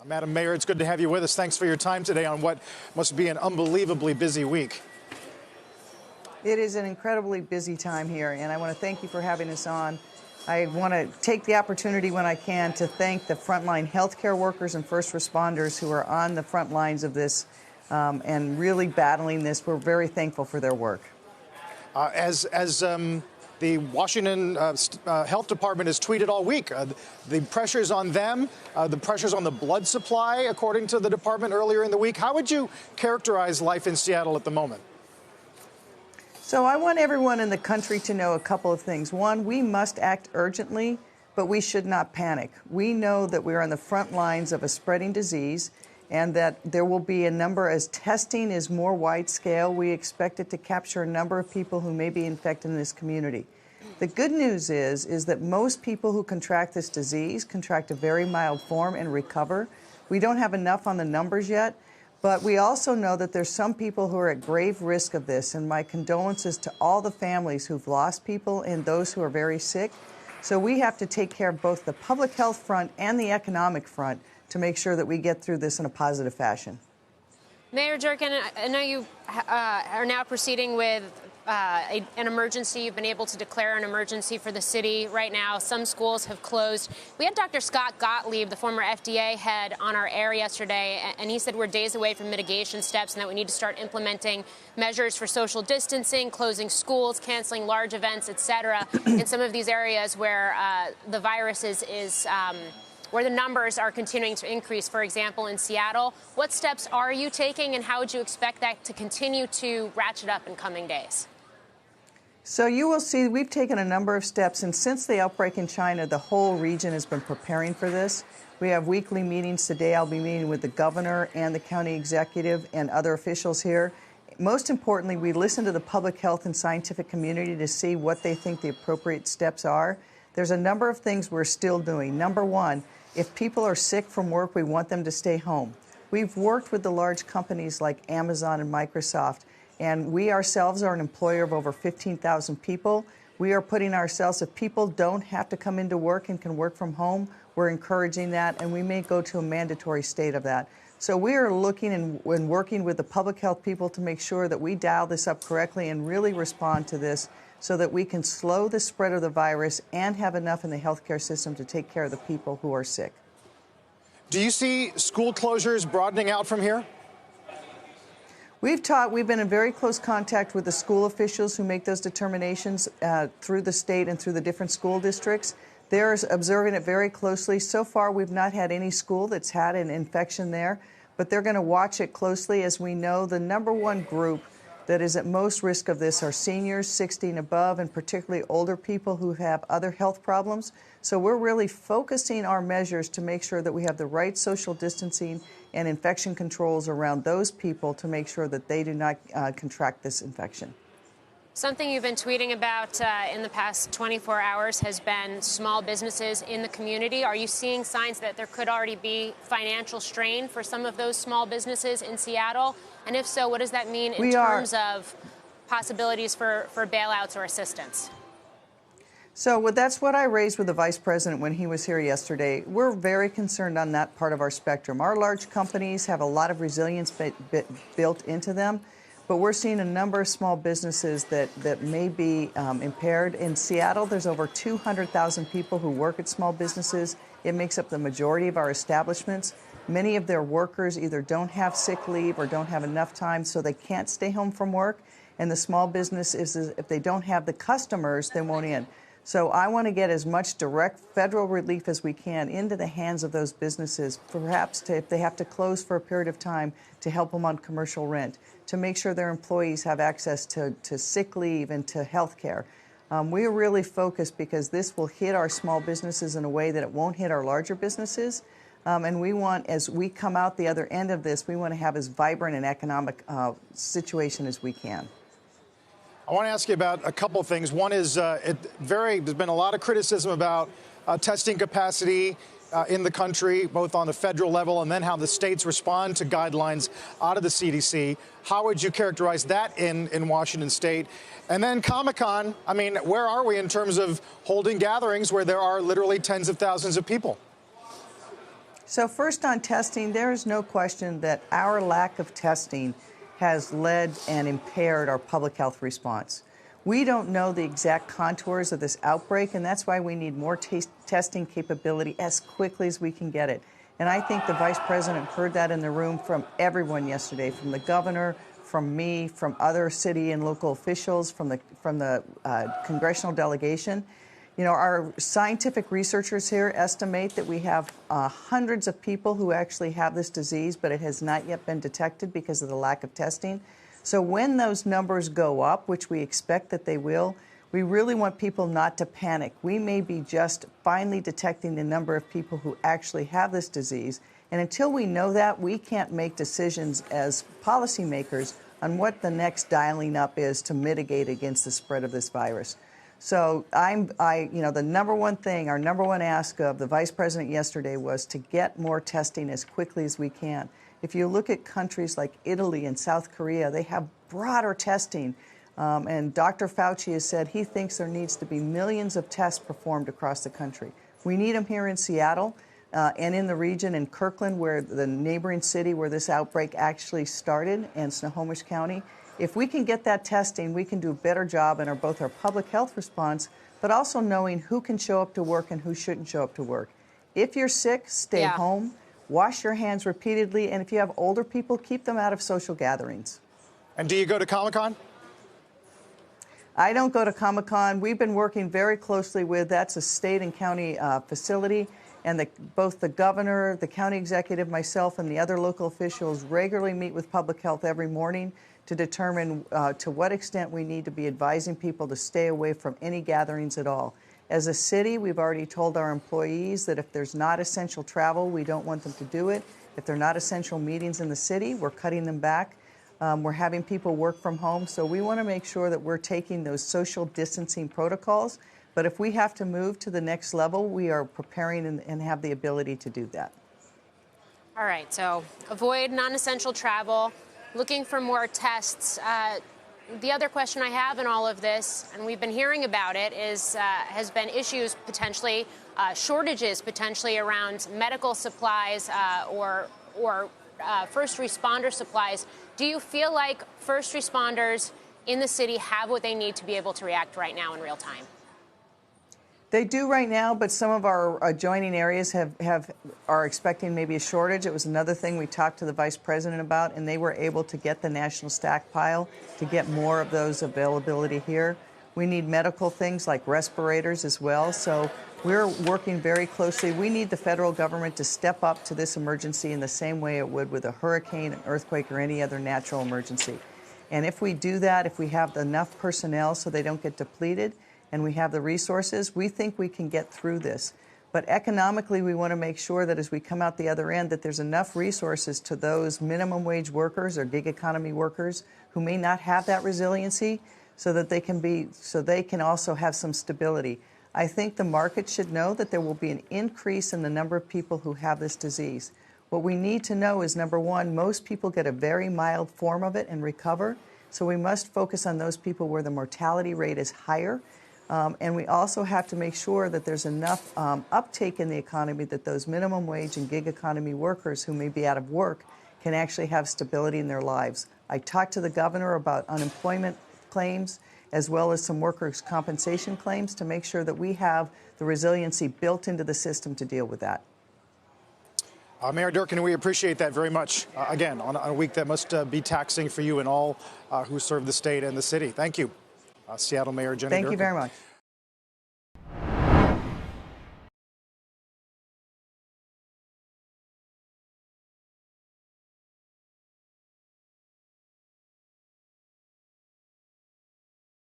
Madam Mayor, it's good to have you with us. Thanks for your time today on what must be an unbelievably busy week. It is an incredibly busy time here, and I want to thank you for having us on. I want to take the opportunity when I can to thank the frontline healthcare workers and first responders who are on the front lines of this and really battling this. We're very thankful for their work. The Washington Health Department has tweeted all week, the pressures on them, the pressures on the blood supply, according to the department earlier in the week. How would you characterize life in Seattle at the moment? So I want everyone in the country to know a couple of things. One, we must act urgently, but we should not panic. We know that we're on the front lines of a spreading disease and that there will be a number, as testing is more wide scale, we expect it to capture a number of people who may be infected in this community. The good news is that most people who contract this disease contract a very mild form and recover. We don't have enough on the numbers yet, but we also know that there's some people who are at grave risk of this, and my condolences to all the families who've lost people and those who are very sick. So we have to take care of both the public health front and the economic front to make sure that we get through this in a positive fashion. Mayor Durkan, I know you are now proceeding with an emergency. You've been able to declare an emergency for the city right now. Some schools have closed. We had Dr. Scott Gottlieb, the former FDA head, on our air yesterday, and he said we're days away from mitigation steps and that we need to start implementing measures for social distancing, closing schools, canceling large events, et cetera, in some of these areas where the virus is where the numbers are continuing to increase, for example, in Seattle. What steps are you taking, and how would you expect that to continue to ratchet up in coming days? So you will see we've taken a number of steps, and since the outbreak in China, the whole region has been preparing for this. We have weekly meetings. Today I'll be meeting with the governor and the county executive and other officials here. Most importantly, we listen to the public health and scientific community to see what they think the appropriate steps are. There's a number of things we're still doing. Number one, if people are sick from work, we want them to stay home. We've worked with the large companies like Amazon and Microsoft, and we ourselves are an employer of over 15,000 people. We are putting ourselves, if people don't have to come into work and can work from home, we're encouraging that, and we may go to a mandatory state of that. So we are looking and working with the public health people to make sure that we dial this up correctly and really respond to this so that we can slow the spread of the virus and have enough in the healthcare system to take care of the people who are sick. Do you see school closures broadening out from here? We've been in very close contact with the school officials who make those determinations through the state and through the different school districts. They're observing it very closely. So far, we've not had any school that's had an infection there, but they're going to watch it closely. As we know, the number one group that is at most risk of this are seniors 60 and above, and particularly older people who have other health problems. So we're really focusing our measures to make sure that we have the right social distancing and infection controls around those people to make sure that they do not contract this infection. Something you've been tweeting about in the past 24 hours has been small businesses in the community. Are you seeing signs that there could already be financial strain for some of those small businesses in Seattle? And if so, what does that mean in terms of possibilities for bailouts or assistance? So that's what I raised with the vice president when he was here yesterday. We're very concerned on that part of our spectrum. Our large companies have a lot of resilience built into them, but we're seeing a number of small businesses that may be impaired. In Seattle, there's over 200,000 people who work at small businesses. It makes up the majority of our establishments. Many of their workers either don't have sick leave or don't have enough time, so they can't stay home from work. And the small business is, if they don't have the customers, they won't in. So I want to get as much direct federal relief as we can into the hands of those businesses, perhaps if they have to close for a period of time, to help them on commercial rent, to make sure their employees have access to sick leave and to health care. We are really focused because this will hit our small businesses in a way that it won't hit our larger businesses. And we want, as we come out the other end of this, we want to have as vibrant an economic situation as we can. I want to ask you about a couple of things. One is there's been a lot of criticism about testing capacity in the country, both on the federal level and then how the states respond to guidelines out of the CDC. How would you characterize that in Washington State? And then Comic-Con, I mean, where are we in terms of holding gatherings where there are literally tens of thousands of people? So first on testing, there is no question that our lack of testing has led and impaired our public health response. We don't know the exact contours of this outbreak, and that's why we need more testing capability as quickly as we can get it. And I think the Vice President heard that in the room from everyone yesterday, from the governor, from me, from other city and local officials, from the congressional delegation. You know, our scientific researchers here estimate that we have hundreds of people who actually have this disease, but it has not yet been detected because of the lack of testing. So when those numbers go up, which we expect that they will, we really want people not to panic. We may be just finally detecting the number of people who actually have this disease. And until we know that, we can't make decisions as policymakers on what the next dialing up is to mitigate against the spread of this virus. So the number one thing, our number one ask of the Vice President yesterday was to get more testing as quickly as we can. If you look at countries like Italy and South Korea, they have broader testing. And Dr. Fauci has said he thinks there needs to be millions of tests performed across the country. We need them here in Seattle and in the region in Kirkland, where the neighboring city where this outbreak actually started, and Snohomish County. If we can get that testing, we can do a better job in both our public health response, but also knowing who can show up to work and who shouldn't show up to work. If you're sick, stay home, wash your hands repeatedly, and if you have older people, keep them out of social gatherings. And do you go to Comic-Con? I don't go to Comic-Con. We've been working very closely with, that's a state and county facility, and both the governor, the county executive, myself, and the other local officials regularly meet with public health every morning to determine to what extent we need to be advising people to stay away from any gatherings at all. As a city, we've already told our employees that if there's not essential travel, we don't want them to do it. If they're not essential meetings in the city, we're cutting them back. We're having people work from home, so we want to make sure that we're taking those social distancing protocols. But if we have to move to the next level, we are preparing and have the ability to do that. All right, so avoid non-essential travel, looking for more tests. The other question I have in all of this, and we've been hearing about it, has been issues potentially, shortages potentially around medical supplies or first responder supplies. Do you feel like first responders in the city have what they need to be able to react right now in real time? They do right now, but some of our adjoining areas are expecting maybe a shortage. It was another thing we talked to the Vice President about, and they were able to get the national stockpile to get more of those availability here. We need medical things like respirators as well, so we're working very closely. We need the federal government to step up to this emergency in the same way it would with a hurricane, an earthquake, or any other natural emergency. And if we do that, if we have enough personnel so they don't get depleted, and we have the resources, we think we can get through this. But economically, we want to make sure that as we come out the other end, that there's enough resources to those minimum wage workers or gig economy workers who may not have that resiliency, so that they can also have some stability. I think the market should know that there will be an increase in the number of people who have this disease. What we need to know is, number one, most people get a very mild form of it and recover. So we must focus on those people where the mortality rate is higher. And we also have to make sure that there's enough uptake in the economy that those minimum wage and gig economy workers who may be out of work can actually have stability in their lives. I talked to the governor about unemployment claims as well as some workers' compensation claims to make sure that we have the resiliency built into the system to deal with that. Mayor Durkan, we appreciate that very much, again, on a week that must be taxing for you and all who serve the state and the city. Thank you. Seattle Mayor Jenny Durkan. Thank you very much.